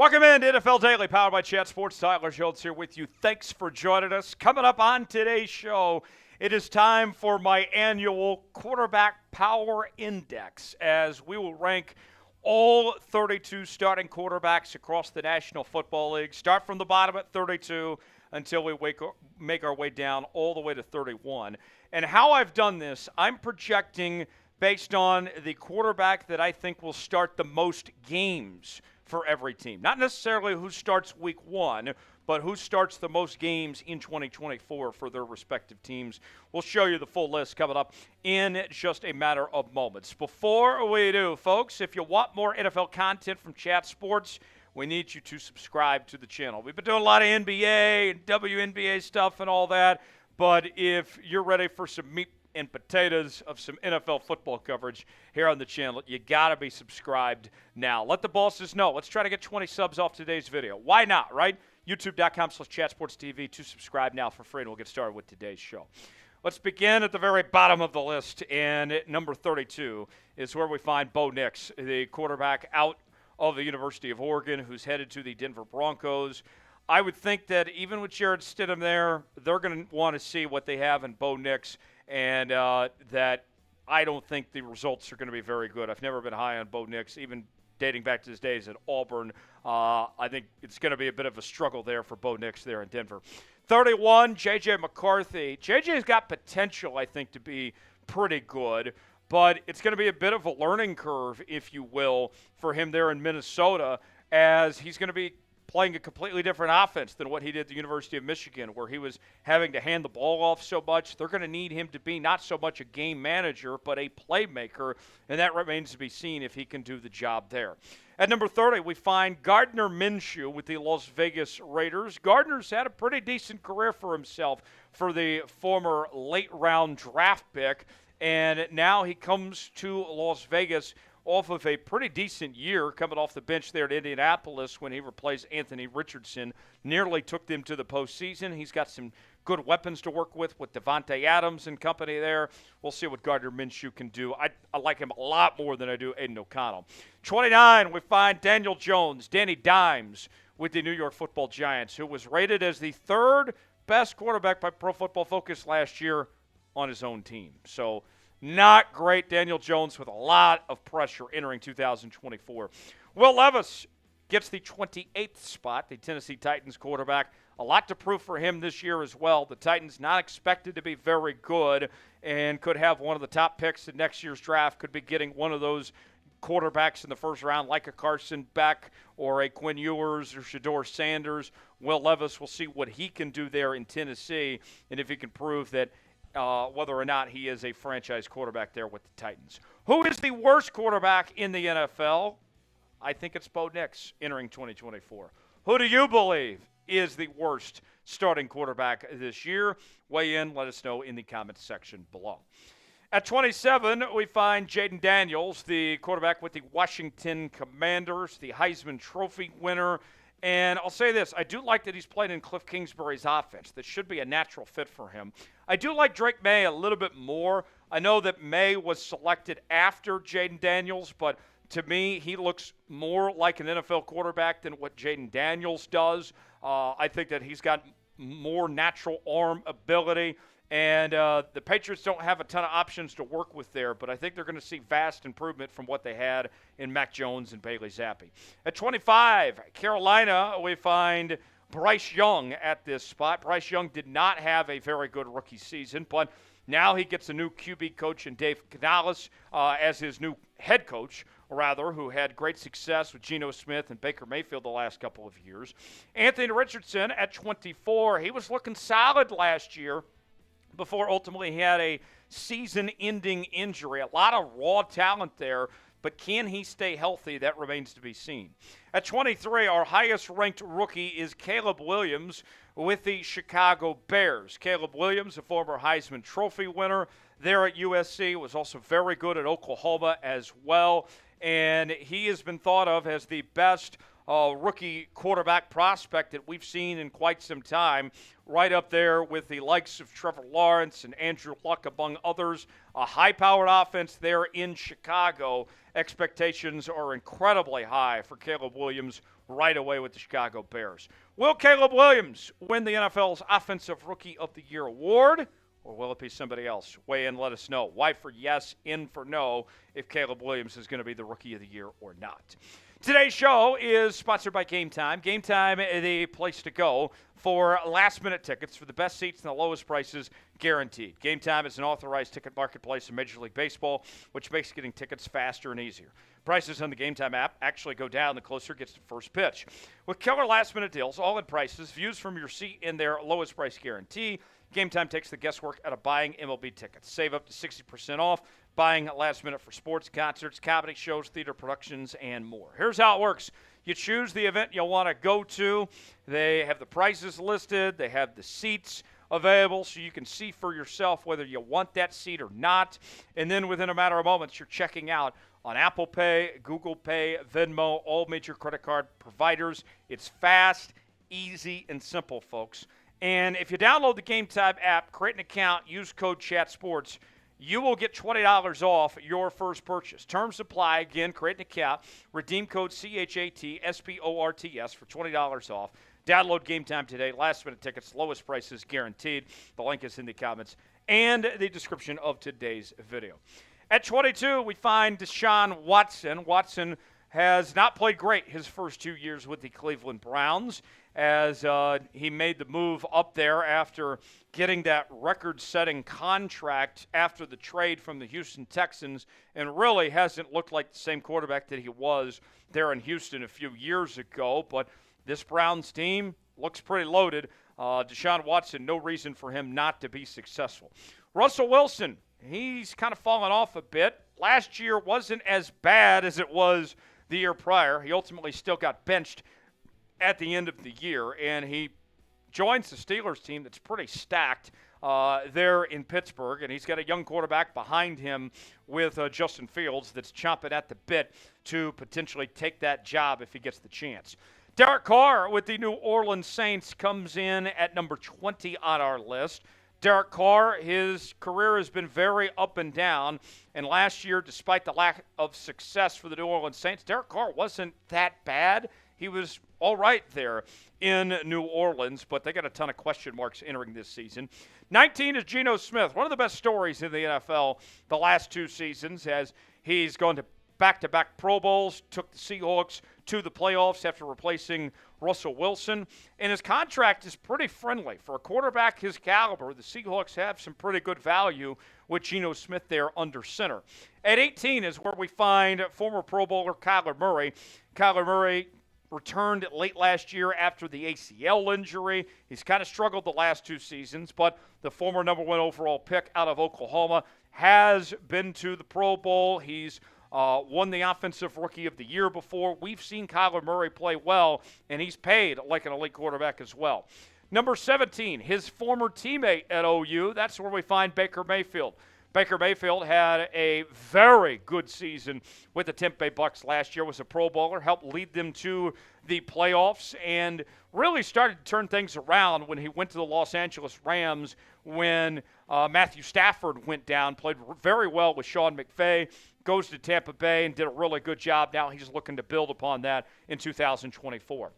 Welcome in to NFL Daily, powered by Chat Sports. Tyler Schultz here with you. Thanks for joining us. Coming up on today's show, it is time for my annual Quarterback Power Index, as we will rank all 32 starting quarterbacks across the National Football League. Start from the bottom at 32 until we make our way down all the way to 31. And how I've done this, I'm projecting based on the quarterback that I think will start the most games for every team. Not necessarily who starts week one, but who starts the most games in 2024 for their respective teams. We'll show you the full list coming up in just a matter of moments. Before we do, folks, if you want more NFL content from Chat Sports, we need you to subscribe to the channel. We've been doing a lot of NBA and WNBA stuff and all that, but if you're ready for some meat and potatoes of some NFL football coverage here on the channel, you got to be subscribed now. Let the bosses know. Let's try to get 20 subs off today's video. Why not, right? YouTube.com/ChatSportsTV to subscribe now for free, and we'll get started with today's show. Let's begin at the very bottom of the list, and at number 32 is where we find Bo Nix, the quarterback out of the University of Oregon, who's headed to the Denver Broncos. I would think that even with Jarrett Stidham there, they're going to want to see what they have in Bo Nix, and that I don't think the results are going to be very good. I've never been high on Bo Nix, even dating back to his days at Auburn. I think it's going to be a bit of a struggle there for Bo Nix there in Denver. 31, J.J. McCarthy. J.J.'s got potential, I think, to be pretty good, but it's going to be a bit of a learning curve, if you will, for him there in Minnesota, as he's going to be playing a completely different offense than what he did at the University of Michigan, where he was having to hand the ball off so much. They're going to need him to be not so much a game manager, but a playmaker, and that remains to be seen if he can do the job there. At number 30, we find Gardner Minshew with the Las Vegas Raiders. Gardner's had a pretty decent career for himself for the former late-round draft pick, and now he comes to Las Vegas off of a pretty decent year, coming off the bench there at Indianapolis when he replaced Anthony Richardson. Nearly took them to the postseason. He's got some good weapons to work with Devontae Adams and company there. We'll see what Gardner Minshew can do. I like him a lot more than I do Aiden O'Connell. 29, we find Daniel Jones, Danny Dimes, with the New York Football Giants, who was rated as the third best quarterback by Pro Football Focus last year on his own team. So not great. Daniel Jones with a lot of pressure entering 2024. Will Levis gets the 28th spot, the Tennessee Titans quarterback. A lot to prove for him this year as well. The Titans not expected to be very good and could have one of the top picks in next year's draft, could be getting one of those quarterbacks in the first round like a Carson Beck or a Quinn Ewers or Shedeur Sanders. Will Levis, will see what he can do there in Tennessee and if he can prove that whether or not he is a franchise quarterback there with the Titans. Who is the worst quarterback in the NFL? I think it's Bo Nix entering 2024. Who do you believe is the worst starting quarterback this year? Weigh in, let us know in the comments section below. At 27, we find Jayden Daniels, the quarterback with the Washington Commanders, the Heisman Trophy winner. And I'll say this, I do like that he's played in Cliff Kingsbury's offense. That should be a natural fit for him. I do like Drake Maye a little bit more. I know that Maye was selected after Jayden Daniels, but to me, he looks more like an NFL quarterback than what Jayden Daniels does. I think that he's got more natural arm ability. And the Patriots don't have a ton of options to work with there, but I think they're going to see vast improvement from what they had in Mac Jones and Bailey Zappi. At 25, Carolina, we find Bryce Young at this spot. Bryce Young did not have a very good rookie season, but now he gets a new QB coach in Dave Canales as his new head coach, who had great success with Geno Smith and Baker Mayfield the last couple of years. Anthony Richardson at 24, he was looking solid last year, before ultimately he had a season-ending injury. A lot of raw talent there, but can he stay healthy? That remains to be seen. At 23, our highest-ranked rookie is Caleb Williams with the Chicago Bears. Caleb Williams, a former Heisman Trophy winner there at USC, was also very good at Oklahoma as well, and he has been thought of as the best rookie quarterback prospect that we've seen in quite some time, right up there with the likes of Trevor Lawrence and Andrew Luck, among others. A high-powered offense there in Chicago. Expectations are incredibly high for Caleb Williams right away with the Chicago Bears. Will Caleb Williams win the NFL's Offensive Rookie of the Year award, or will it be somebody else? Weigh in, let us know. Y for yes, in for no, if Caleb Williams is going to be the Rookie of the Year or not. Today's show is sponsored by Game Time. Game Time is the place to go for last-minute tickets for the best seats and the lowest prices guaranteed. Game Time is an authorized ticket marketplace in Major League Baseball, which makes getting tickets faster and easier. Prices on the Game Time app actually go down the closer it gets to first pitch. With killer last-minute deals, all-in prices, views from your seat, and their lowest price guarantee, Game Time takes the guesswork out of buying MLB tickets. Save up to 60% off buying last minute for sports, concerts, comedy shows, theater productions, and more. Here's how it works. You choose the event you'll want to go to. They have the prices listed. They have the seats available so you can see for yourself whether you want that seat or not. And then within a matter of moments, you're checking out on Apple Pay, Google Pay, Venmo, all major credit card providers. It's fast, easy, and simple, folks. And if you download the Game Time app, create an account, use code CHATSPORTS, you will get $20 off your first purchase. Terms apply. Again, create an account, redeem code CHATSPORTS for $20 off. Download Game Time today. Last-minute tickets, lowest prices guaranteed. The link is in the comments and the description of today's video. At 22, we find Deshaun Watson. Watson has not played great his first 2 years with the Cleveland Browns, as he made the move up there after getting that record-setting contract after the trade from the Houston Texans, and really hasn't looked like the same quarterback that he was there in Houston a few years ago. But this Browns team looks pretty loaded. Deshaun Watson, no reason for him not to be successful. Russell Wilson, he's kind of fallen off a bit. Last year wasn't as bad as it was the year prior. He ultimately still got benched at the end of the year, and he joins the Steelers team that's pretty stacked there in Pittsburgh, and he's got a young quarterback behind him with Justin Fields that's chomping at the bit to potentially take that job if he gets the chance. Derek Carr with the New Orleans Saints comes in at number 20 on our list. Derek Carr, his career has been very up and down, and last year, despite the lack of success for the New Orleans Saints, Derek Carr wasn't that bad. He was all right there in New Orleans, but they got a ton of question marks entering this season. 19 is Geno Smith, one of the best stories in the NFL the last two seasons, as he's gone to back-to-back Pro Bowls, took the Seahawks to the playoffs after replacing Russell Wilson, and his contract is pretty friendly. For a quarterback his caliber, the Seahawks have some pretty good value with Geno Smith there under center. At 18 is where we find former Pro Bowler Kyler Murray. Kyler Murray returned late last year after the ACL injury. He's kind of struggled the last two seasons, but the former number one overall pick out of Oklahoma has been to the Pro Bowl. He's won the Offensive Rookie of the Year before. We've seen Kyler Murray play well, and he's paid like an elite quarterback as well. Number 17, his former teammate at OU. That's where we find Baker Mayfield. Baker Mayfield had a very good season with the Tampa Bay Bucs last year, was a Pro Bowler, helped lead them to the playoffs, and really started to turn things around when he went to the Los Angeles Rams when Matthew Stafford went down, played very well with Sean McVay, goes to Tampa Bay and did a really good job. Now he's looking to build upon that in 2024.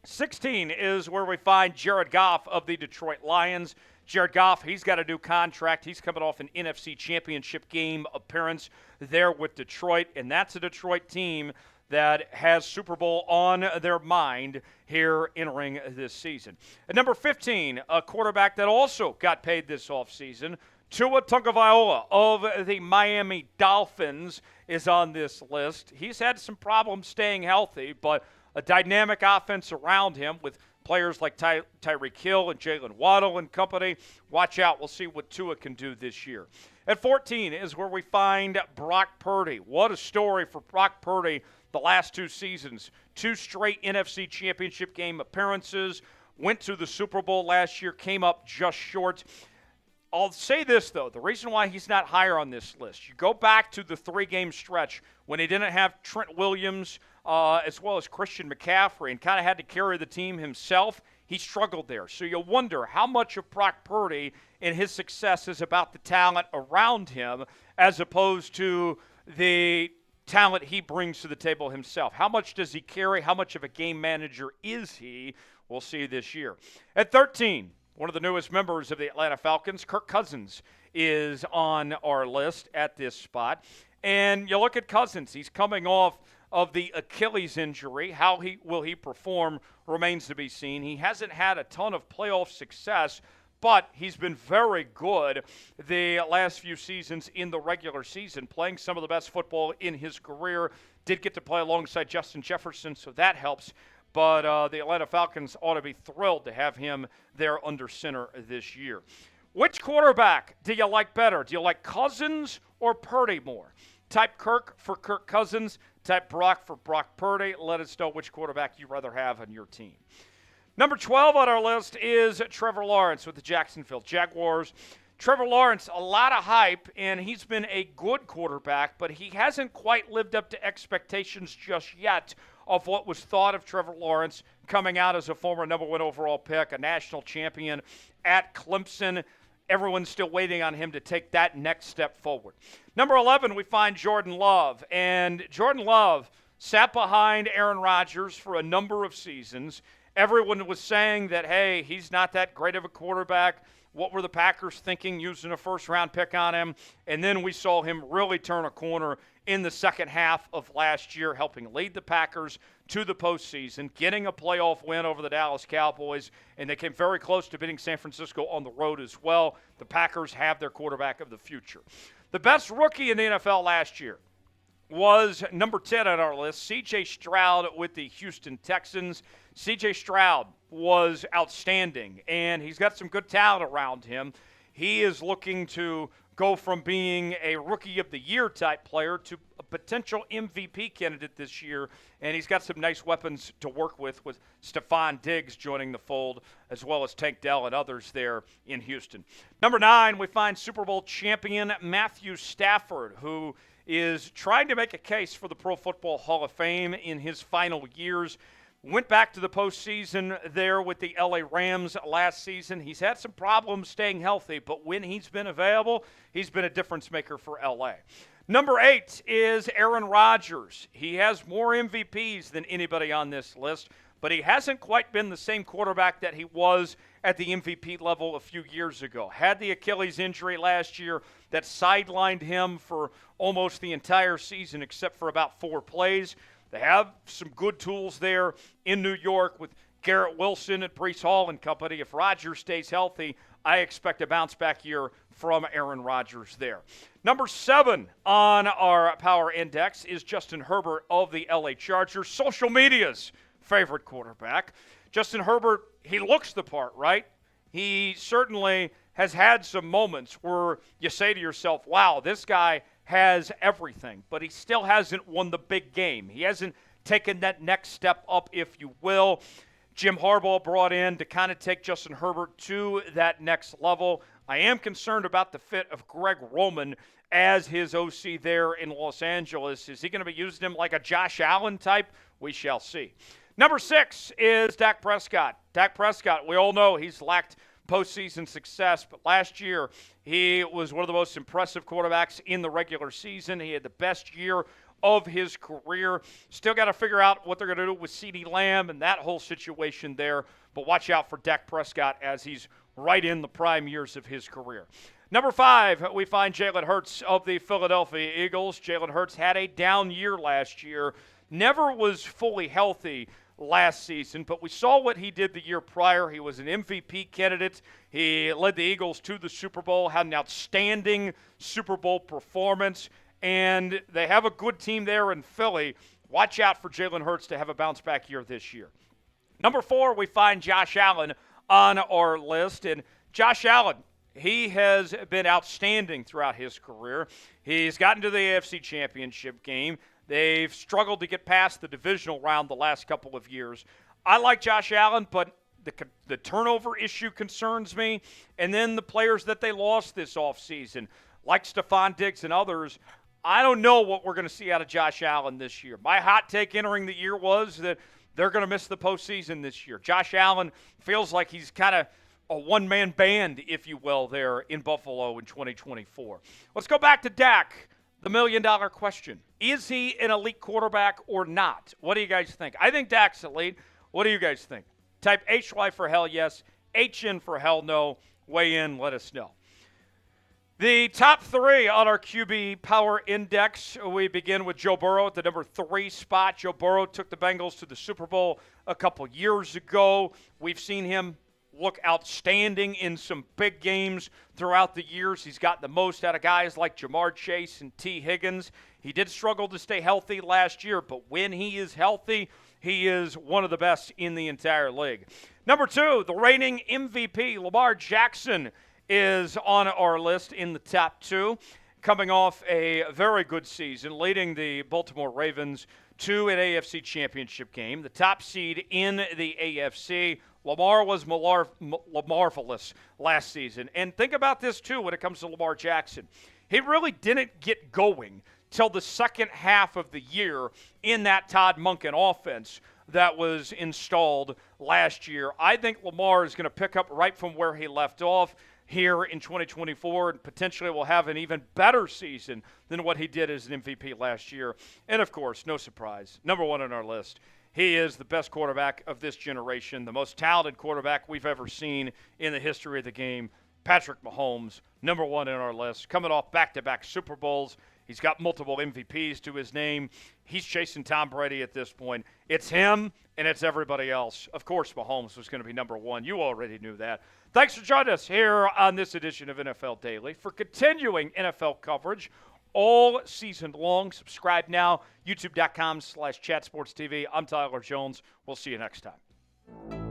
16 is where we find Jared Goff of the Detroit Lions. Jared Goff, he's got a new contract. He's coming off an NFC Championship game appearance there with Detroit, and that's a Detroit team that has Super Bowl on their mind here entering this season. At number 15, a quarterback that also got paid this offseason, Tua Tagovailoa of the Miami Dolphins is on this list. He's had some problems staying healthy, but a dynamic offense around him with players like Tyreek Hill and Jalen Waddle and company. Watch out. We'll see what Tua can do this year. At 14 is where we find Brock Purdy. What a story for Brock Purdy the last two seasons. 2 straight NFC Championship game appearances. Went to the Super Bowl last year. Came up just short. I'll say this, though. The reason why he's not higher on this list, you go back to the 3-game stretch when he didn't have Trent Williams as well as Christian McCaffrey and kind of had to carry the team himself. He struggled there. So you wonder how much of Brock Purdy and his success is about the talent around him as opposed to the talent he brings to the table himself. How much does he carry? How much of a game manager is he? We'll see this year. At 13, one of the newest members of the Atlanta Falcons, Kirk Cousins, is on our list at this spot. And you look at Cousins, he's coming off of the Achilles injury. How will he perform remains to be seen. He hasn't had a ton of playoff success, but he's been very good the last few seasons in the regular season, playing some of the best football in his career. Did get to play alongside Justin Jefferson, so that helps. But the Atlanta Falcons ought to be thrilled to have him there under center this year. Which quarterback do you like better? Do you like Cousins or Purdy more? Type Kirk for Kirk Cousins. Type Brock for Brock Purdy. Let us know which quarterback you'd rather have on your team. Number 12 on our list is Trevor Lawrence with the Jacksonville Jaguars. Trevor Lawrence, a lot of hype, and he's been a good quarterback, but he hasn't quite lived up to expectations just yet of what was thought of Trevor Lawrence coming out as a former number 1 overall pick, a national champion at Clemson. Everyone's still waiting on him to take that next step forward. Number 11, we find Jordan Love. And Jordan Love sat behind Aaron Rodgers for a number of seasons. Everyone was saying that, hey, he's not that great of a quarterback. What were the Packers thinking using a first-round pick on him? And then we saw him really turn a corner in the second half of last year, helping lead the Packers to the postseason, getting a playoff win over the Dallas Cowboys, and they came very close to beating San Francisco on the road as well. The Packers have their quarterback of the future. The best rookie in the NFL last year was number 10 on our list, C.J. Stroud with the Houston Texans. C.J. Stroud was outstanding, and he's got some good talent around him. He is looking to go from being a Rookie of the Year type player to a potential MVP candidate this year, and he's got some nice weapons to work with Stephon Diggs joining the fold, as well as Tank Dell and others there in Houston. Number 9, we find Super Bowl champion Matthew Stafford, who is trying to make a case for the Pro Football Hall of Fame in his final years. Went back to the postseason there with the LA Rams last season. He's had some problems staying healthy, but when he's been available, he's been a difference maker for LA. Number 8 is Aaron Rodgers. He has more MVPs than anybody on this list, but he hasn't quite been the same quarterback that he was at the MVP level a few years ago. Had the Achilles injury last year that sidelined him for almost the entire season except for about 4 plays. They have some good tools there in New York with Garrett Wilson and Breece Hall and company. If Rodgers stays healthy, I expect a bounce-back year from Aaron Rodgers there. Number 7 on our Power Index is Justin Herbert of the LA Chargers, social media's favorite quarterback. Justin Herbert, he looks the part, right? He certainly has had some moments where you say to yourself, wow, this guy has everything, but he still hasn't won the big game. He hasn't taken that next step up, if you will. Jim Harbaugh brought in to kind of take Justin Herbert to that next level. I am concerned about the fit of Greg Roman as his OC there in Los Angeles. Is he going to be using him like a Josh Allen type? We shall see. Number 6 is Dak Prescott. Dak Prescott, we all know he's lacked postseason success, but last year he was one of the most impressive quarterbacks in the regular season. He had the best year of his career. Still got to figure out what they're going to do with CeeDee Lamb and that whole situation there, but watch out for Dak Prescott as he's right in the prime years of his career. Number 5, we find Jalen Hurts of the Philadelphia Eagles. Jalen Hurts had a down year last year, never was fully healthy last season, but we saw what he did the year prior. He was an MVP candidate. He led the Eagles to the Super Bowl, had an outstanding Super Bowl performance, and they have a good team there in Philly. Watch out for Jalen Hurts to have a bounce-back year this year. Number 4, we find Josh Allen on our list, and Josh Allen, he has been outstanding throughout his career. He's gotten to the AFC Championship game. They've struggled to get past the divisional round the last couple of years. I like Josh Allen, but the turnover issue concerns me. And then the players that they lost this offseason, like Stephon Diggs and others, I don't know what we're going to see out of Josh Allen this year. My hot take entering the year was that they're going to miss the postseason this year. Josh Allen feels like he's kind of a one-man band, if you will, there in Buffalo in 2024. Let's go back to Dak. The million-dollar question. Is he an elite quarterback or not? What do you guys think? I think Dak's elite. What do you guys think? Type HY for hell yes, HN for hell no. Weigh in, let us know. The top three on our QB Power Index, we begin with Joe Burrow at the number 3 spot. Joe Burrow took the Bengals to the Super Bowl a couple years ago. We've seen him look outstanding in some big games throughout the years. He's gotten the most out of guys like Jamar Chase and T. Higgins. He did struggle to stay healthy last year, but when he is healthy, he is one of the best in the entire league. Number 2, the reigning MVP, Lamar Jackson, is on our list in the top 2, coming off a very good season, leading the Baltimore Ravens to an AFC championship game. The top seed in the AFC. Lamar was marvelous last season. And think about this, too, when it comes to Lamar Jackson. He really didn't get going till the second half of the year in that Todd Monken offense that was installed last year. I think Lamar is going to pick up right from where he left off here in 2024 and potentially will have an even better season than what he did as an MVP last year. And, of course, no surprise, number 1 on our list, he is the best quarterback of this generation, the most talented quarterback we've ever seen in the history of the game, Patrick Mahomes, number 1 in our list, coming off back-to-back Super Bowls. He's got multiple MVPs to his name. He's chasing Tom Brady at this point. It's him, and it's everybody else. Of course, Mahomes was going to be number 1. You already knew that. Thanks for joining us here on this edition of NFL Daily. For continuing NFL coverage all season long, subscribe now, youtube.com/chatsportstv. I'm Tyler Jones. We'll see you next time.